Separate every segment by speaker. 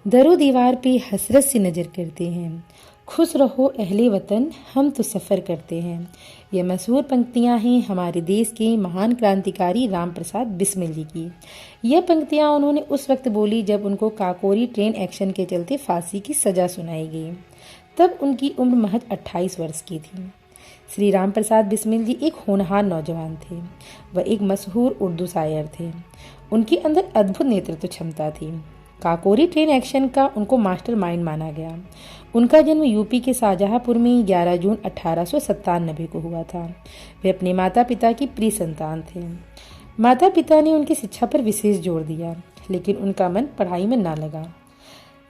Speaker 1: दरो दीवार पे हसरत से नज़र करते हैं। खुश रहो अहले वतन, हम तो सफ़र करते हैं। ये मशहूर पंक्तियाँ हैं हमारे देश के महान क्रांतिकारी राम प्रसाद बिस्मिल जी की। यह पंक्तियाँ उन्होंने उस वक्त बोली जब उनको काकोरी ट्रेन एक्शन के चलते फांसी की सज़ा सुनाई गई। तब उनकी उम्र महज 28 वर्ष की थी। श्री राम प्रसाद बिस्मिल जी एक होनहार नौजवान थे। वह एक मशहूर उर्दू शायर थे। उनके अंदर अद्भुत नेतृत्व क्षमता थी। काकोरी ट्रेन एक्शन का उनको मास्टरमाइंड माना गया। उनका जन्म यूपी के शाहजहांपुर में 11 जून 1897 को हुआ था। वे अपने माता पिता की प्रिय संतान थे। माता पिता ने उनकी शिक्षा पर विशेष जोर दिया, लेकिन उनका मन पढ़ाई में ना लगा।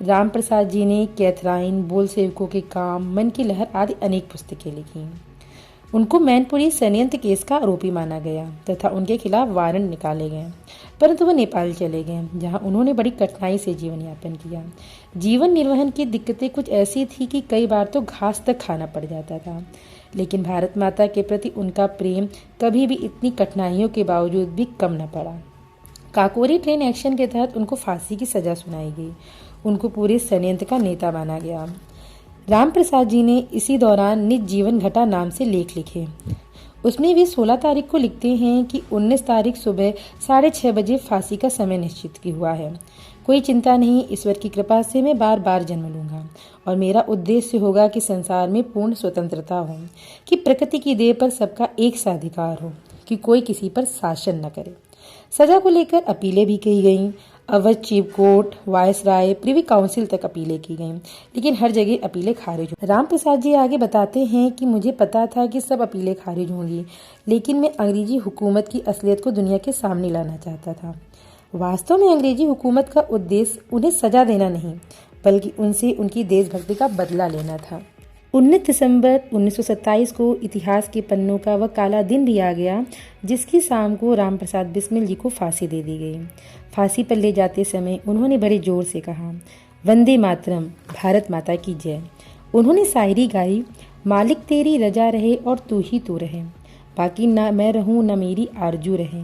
Speaker 1: राम प्रसाद जी ने कैथराइन, बोल सेवकों के काम, मन की लहर आदि अनेक पुस्तकें लिखी। उनको मैनपुरी षड्यंत्र केस का आरोपी माना गया तथा उनके खिलाफ वारंट निकाले गए, परंतु वह नेपाल चले गए, जहां उन्होंने बड़ी कठिनाई से जीवन यापन किया। जीवन निर्वहन की दिक्कतें कुछ ऐसी थी कि कई बार तो घास तक खाना पड़ जाता था, लेकिन भारत माता के प्रति उनका प्रेम कभी भी इतनी कठिनाइयों के बावजूद भी कम न पड़ा। काकोरी ट्रेन एक्शन के तहत उनको फांसी की सजा सुनाई गई। उनको पूरे षड्यंत्र का नेता माना गया। राम प्रसाद जी ने इसी दौरान निज जीवन घटा नाम से लेख लिखे। उसमें वे 16 तारीख को लिखते हैं कि 19 तारीख सुबह 6:30 बजे फांसी का समय निश्चित की हुआ है। कोई चिंता नहीं, ईश्वर की कृपा से मैं बार बार जन्म लूंगा और मेरा उद्देश्य होगा कि संसार में पूर्ण स्वतंत्रता हो, कि प्रकृति की देह पर सबका एक सा अधिकार हो, कि कोई किसी पर शासन न करे। सजा को लेकर अपीलें भी की गईं। Awadh Chief Court, Viceroy, Privy Council तक अपीलें की गईं, लेकिन हर जगह अपीलें खारिज हुई। राम प्रसाद जी आगे बताते हैं कि मुझे पता था कि सब अपीलें खारिज होंगी, लेकिन मैं अंग्रेजी हुकूमत की असलियत को दुनिया के सामने लाना चाहता था। वास्तव में अंग्रेजी हुकूमत का उद्देश्य उन्हें सजा देना नहीं, बल्कि उनसे उनकी देशभक्ति का बदला लेना था। 19 दिसंबर 1927 को इतिहास के पन्नों का वह काला दिन भी आ गया, जिसकी शाम को राम प्रसाद बिस्मिल जी को फांसी दे दी गई। फांसी पर ले जाते समय उन्होंने बड़े जोर से कहा, वंदे मातरम, भारत माता की जय। उन्होंने शायरी गाई, मालिक तेरी रजा रहे और तू ही तू रहे, बाकी ना मैं रहूं न मेरी आरजू रहे,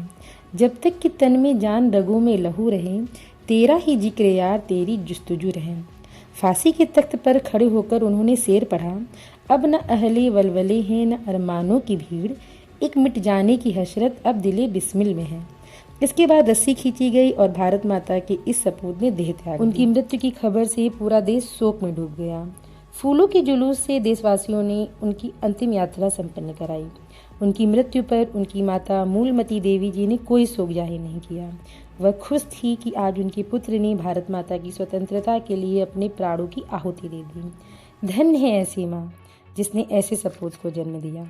Speaker 1: जब तक कि तन में जान रगों में लहू रहे, तेरा ही जिक्र यार तेरी जुस्तजू रहे। फांसी के तख्त पर खड़े होकर उन्होंने शेर पढ़ा, अब न अहले वलवले हैं न अरमानों की भीड़, एक मिट जाने की हसरत अब दिले बिस्मिल में है। इसके बाद रस्सी खींची गई और भारत माता के इस सपूत ने देह त्याग। उनकी मृत्यु की खबर से पूरा देश शोक में डूब गया। फूलों के जुलूस से देशवासियों ने उनकी अंतिम यात्रा संपन्न कराई। उनकी मृत्यु पर उनकी माता मूलमती देवी जी ने कोई शोक जाहिर नहीं किया। वह खुश थी कि आज उनके पुत्र ने भारत माता की स्वतंत्रता के लिए अपने प्राणों की आहुति दे दी। धन्य है ऐसी माँ जिसने ऐसे सपूत को जन्म दिया।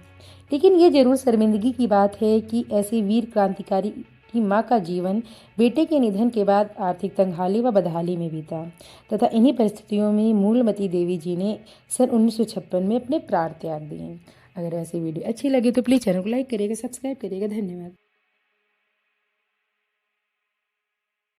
Speaker 1: लेकिन ये जरूर शर्मिंदगी की बात है कि ऐसे वीर क्रांतिकारी की माँ का जीवन बेटे के निधन के बाद आर्थिक तंगहाली व बदहाली में बीता तथा इन्हीं परिस्थितियों में मूलमती देवी जी ने सन 1956 में अपने प्राण त्याग दिए। अगर ऐसी वीडियो अच्छी लगे तो प्लीज़ चैनल को लाइक करिएगा, सब्सक्राइब करिएगा। धन्यवाद।